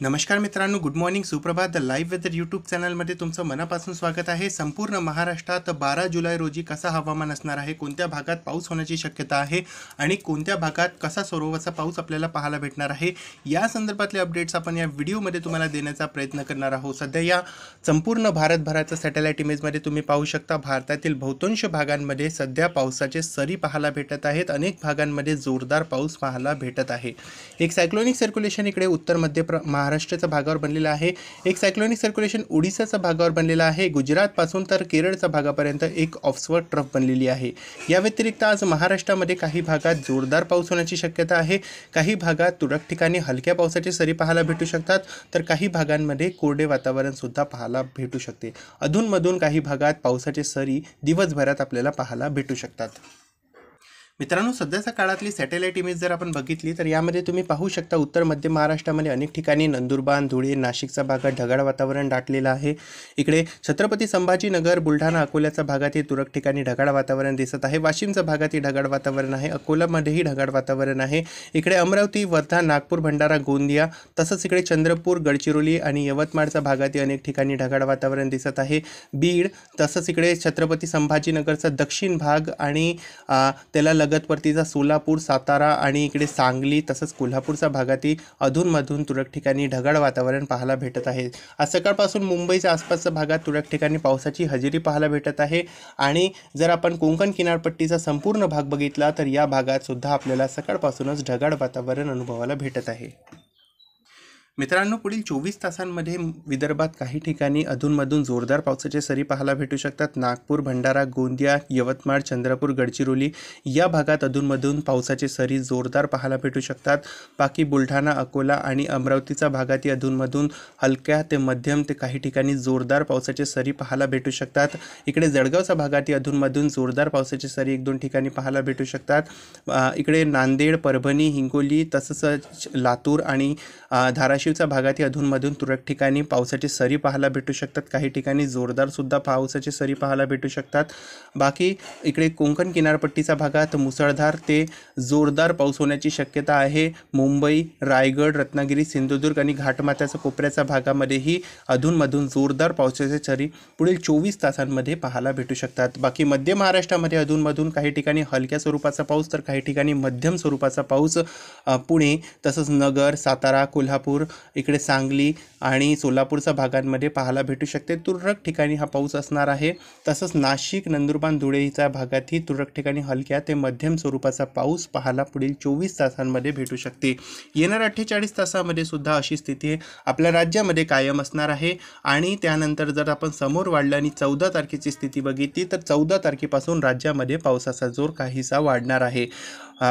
नमस्कार मित्रांनो, good morning, सुप्रभात. द लाईव्ह वेदर यूट्यूब चॅनलमध्ये तुमचं मनापासून स्वागत आहे. संपूर्ण महाराष्ट्रात 12 जुलै रोजी कसा हवामान असणार आहे, कोणत्या भागात पाऊस होण्याची शक्यता आहे आणि कोणत्या भागात कसा स्वरूपाचा पाऊस आपल्याला पाहायला भेटणार आहे, या संदर्भातले अपडेट्स आपण या व्हिडिओमध्ये तुम्हाला देण्याचा प्रयत्न करणार आहोत. सध्या या संपूर्ण भारतभराच्या सॅटेलाईट इमेजमध्ये तुम्ही पाहू शकता, भारतातील बहुतांश भागांमध्ये सध्या पावसाचे सरी पाहायला भेटत आहेत. अनेक भागांमध्ये जोरदार पाऊस पाहायला भेटत आहे. एक सायक्लोनिक सर्क्युलेशन इकडे उत्तर मध्य महाराष्ट्राच्या भागावर बनलेला आहे. एक सायक्लोनिक सर्क्युलेशन ओडिसाच्या भागावर बनलेला आहे. गुजरातपासून तर केरळच्या भागापर्यंत एक ऑफस्वर्ड ट्रफ बनलेली आहे. या व्यतिरिक्त आज महाराष्ट्रामध्ये काही भागात जोरदार पाऊस होण्याची शक्यता आहे. काही भागात तुरळक ठिकाणी हलक्या पावसाची सरी पाहायला भेटू शकतात, तर काही भागांमध्ये कोरडे वातावरण सुद्धा पाहायला भेटू शकते. अधूनमधून काही भागात पावसाचे सरी दिवसभरात आपल्याला पाहायला भेटू शकतात. मित्रांनो, सध्याच्या काळातली सॅटेलाईट इमेज जर आपण बघितली तर यामध्ये तुम्ही पाहू शकता, उत्तर मध्य महाराष्ट्रामध्ये अनेक ठिकाणी नंदुरबार, धुळे, नाशिकच्या भागात ढगाळ वातावरण दाटलेलं आहे. इकडे छत्रपती संभाजीनगर, बुलढाणा, अकोल्याच्या भागातही तुरळक ठिकाणी ढगाळ वातावरण दिसत आहे. वाशिमच्या भागातही ढगाळ वातावरण आहे. अकोल्यामध्येही ढगाळ वातावरण आहे. इकडे अमरावती, वर्धा, नागपूर, भंडारा, गोंदिया, तसंच इकडे चंद्रपूर, गडचिरोली आणि यवतमाळच्या भागातही अनेक ठिकाणी ढगाळ वातावरण दिसत आहे. बीड, तसंच इकडे छत्रपती संभाजीनगरचा दक्षिण भाग आणि त्याला लगतवरतीचा सोलापूर, सातारा आणि इकडे सांगली तसंच कोल्हापूरच्या भागातही अधूनमधून तुरळक ठिकाणी ढगाळ वातावरण पाहायला भेटत आहे. आज सकाळपासून मुंबईच्या आसपासच्या भागात तुरळक ठिकाणी पावसाची हजेरी पाहायला भेटत आहे. आणि जर आपण कोकण किनारपट्टीचा संपूर्ण भाग बघितला तर या भागात सुद्धा आपल्याला सकाळपासूनच ढगाळ वातावरण अनुभवायला भेटत आहे. मित्रांनो, पुढील 24 तासांमध्ये विदर्भात काही ठिकाणी अधूनमधून जोरदार पावसाचे सरी पाहायला भेटू शकतात. नागपूर, भंडारा, गोंदिया, यवतमाळ, चंद्रपूर, गडचिरोली या भागात अधूनमधून पावसाचे सरी जोरदार पाहायला भेटू शकतात. बाकी बुलढाणा, अकोला आणि अमरावतीच्या भागातही अधूनमधून हलक्या ते मध्यम ते काही ठिकाणी जोरदार पावसाचे सरी पाहायला भेटू शकतात. इकडे जळगावच्या भागातही अधूनमधून जोरदार पावसाचे सरी 1-2 ठिकाणी पाहायला भेटू शकतात. इकडे नांदेड, परभणी, हिंगोली तसंच लातूर आणि धाराशिवच्या भागातही अधूनमधून तुरळक ठिकाणी पावसाची सरी पाहायला भेटू शकतात. काही ठिकाणी जोरदार सुद्धा पावसाची सरी पाहायला भेटू शकतात. बाकी इकडे कोकण किनारपट्टीच्या भागात मुसळधार ते जोरदार पाऊस होण्याची शक्यता आहे. मुंबई, रायगड, रत्नागिरी, सिंधुदुर्ग आणि घाटमाथ्याच्या कोपऱ्याच्या भागामध्येही अधूनमधून जोरदार पावसाची सरी पुढील 24 तासांमध्ये पाहायला भेटू शकतात. बाकी मध्य महाराष्ट्रामध्ये अधूनमधून काही ठिकाणी हलक्या स्वरूपाचा पाऊस तर काही ठिकाणी मध्यम स्वरूपाचा पाऊस पुणे तसंच नगर, सातारा, कोल्हापूर, इकडे सांगली आणि सोलापूरच्या भागांमध्ये पाहायला भेटू शकते. तुरळक ठिकाणी हा पाऊस असणार आहे. तसंच नाशिक, नंदुरबार, धुळेच्या भागातही तुरळक ठिकाणी हलक्या ते मध्यम स्वरूपाचा पाऊस पाहायला पुढील 24 तासांमध्ये भेटू शकते. येणाऱ्या 48 तासामध्ये सुद्धा अशी स्थिती आपल्या राज्यामध्ये कायम असणार आहे. आणि त्यानंतर जर आपण समोर वाढलं आणि 14 तारखेची स्थिती बघितली तर 14 तारखेपासून राज्यामध्ये पावसाचा जोर काहीसा वाढणार आहे.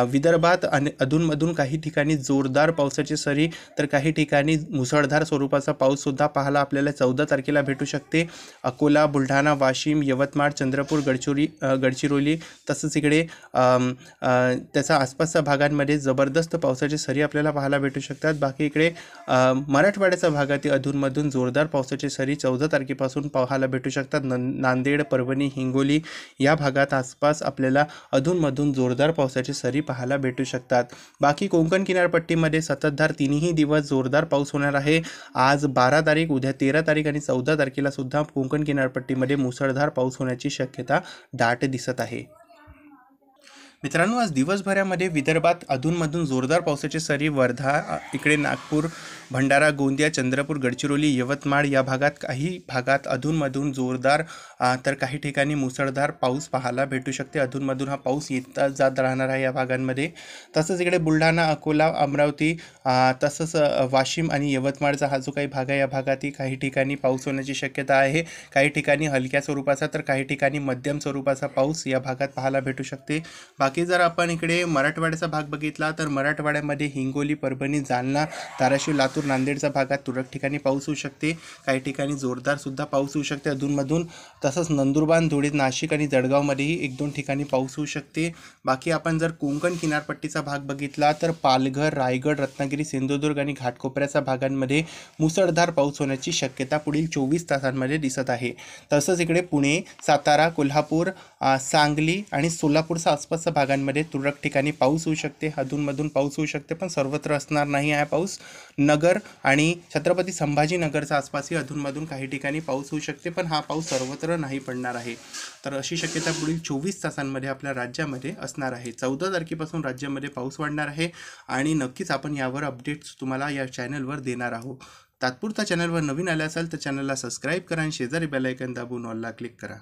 विदर्भात अधूनमधून काही ठिकाणी जोरदार पावसाची सरी तर काही ठिकाणी मुसळधार स्वरूपाचा पाऊससुद्धा पाहायला आपल्याला 14 तारखेला भेटू शकते. अकोला, बुलढाणा, वाशिम, यवतमाळ, चंद्रपूर, गडचिरोली तसंच इकडे त्याच्या आसपासच्या भागांमध्ये जबरदस्त पावसाची सरी आपल्याला पाहायला भेटू शकतात. बाकी इकडे मराठवाड्याच्या भागातील अधूनमधून जोरदार पावसाची सरी 14 तारखेपासून पाहायला भेटू शकतात. नांदेड, परभणी, हिंगोली या भागात आसपास आपल्याला अधूनमधून जोरदार पावसाची सरी पाहायला भेटू शकतात. बाकी कोकण किनारपट्टीमध्ये सततधार 3ही दिवस जोरदार पाऊस होणार आहे. आज 12 तारीख, उद्या 13 तारीख आणि 14 तारखेला सुद्धा कोकण किनारपट्टीमध्ये मुसळधार पाऊस होण्याची शक्यता दाट दिसत आहे. मित्रांनो, आज दिवसभरामध्ये विदर्भात अधूनमधून जोरदार पावसाची सरी वर्धा, इकडे नागपूर, भंडारा, गोंदिया, चंद्रपूर, गडचिरोली, यवतमाळ या भागात काही भागात अधूनमधून जोरदार तर काही ठिकाणी मुसळधार पाऊस पाहायला भेटू शकते. अधूनमधून हा पाऊस येता जात राहणार आहे या भागांमध्ये. तसंच इकडे बुलढाणा, अकोला, अमरावती तसंच वाशिम आणि यवतमाळचा हा जो काही भाग आहे या भागातही काही ठिकाणी पाऊस होण्याची शक्यता आहे. काही ठिकाणी हलक्या स्वरूपाचा तर काही ठिकाणी मध्यम स्वरूपाचा पाऊस या भागात पाहायला भेटू शकते. बाकी जर आपण इकडे मराठवाड्याचा भाग बघितला तर मराठवाड्यामध्ये हिंगोली, परभणी, जालना, धाराशिव, लातूर, नांदेडच्या भागात तुरळक ठिकाणी पाऊस होऊ शकते. काही ठिकाणी जोरदार सुद्धा पाऊस होऊ शकते अधूनमधून. तसंच नंदुरबार, धुळे, नाशिक आणि जळगावमध्येही 1-2 ठिकाणी पाऊस होऊ शकते. बाकी आपण जर कोकण किनारपट्टीचा भाग बघितला तर पालघर, रायगड, रत्नागिरी, सिंधुदुर्ग आणि घाटकोपऱ्याच्या भागांमध्ये मुसळधार पाऊस होण्याची शक्यता पुढील 24 तासांमध्ये दिसत आहे. तसंच इकडे पुणे, सातारा, कोल्हापूर, सांगली आणि सोलापूरच्या आसपासच्या भागांमध्ये तुरळक ठिकाणी पाऊस होऊ शकते, अधूनमधून पाऊस होऊ शकते, पण सर्वत्र असणार नाही आहे पाऊस. नगर आणि छत्रपती संभाजीनगरच्या आसपासही अधूनमधून काही ठिकाणी पाऊस होऊ शकते, पण हा पाऊस सर्वत्र नाही पडणार आहे. तर अशी शक्यता पुढील 24 तासांमध्ये आपल्या राज्यामध्ये असणार आहे. 14 तारखेपासून राज्यामध्ये पाऊस वाढणार आहे आणि नक्कीच आपण यावर अपडेट्स तुम्हाला या चॅनलवर देणार आहोत. तात्पुरता चॅनलवर नवीन आले असाल तर चॅनलला सबस्क्राईब करा आणि शेजारी बेल आयकॉन दाबून ऑलला क्लिक करा.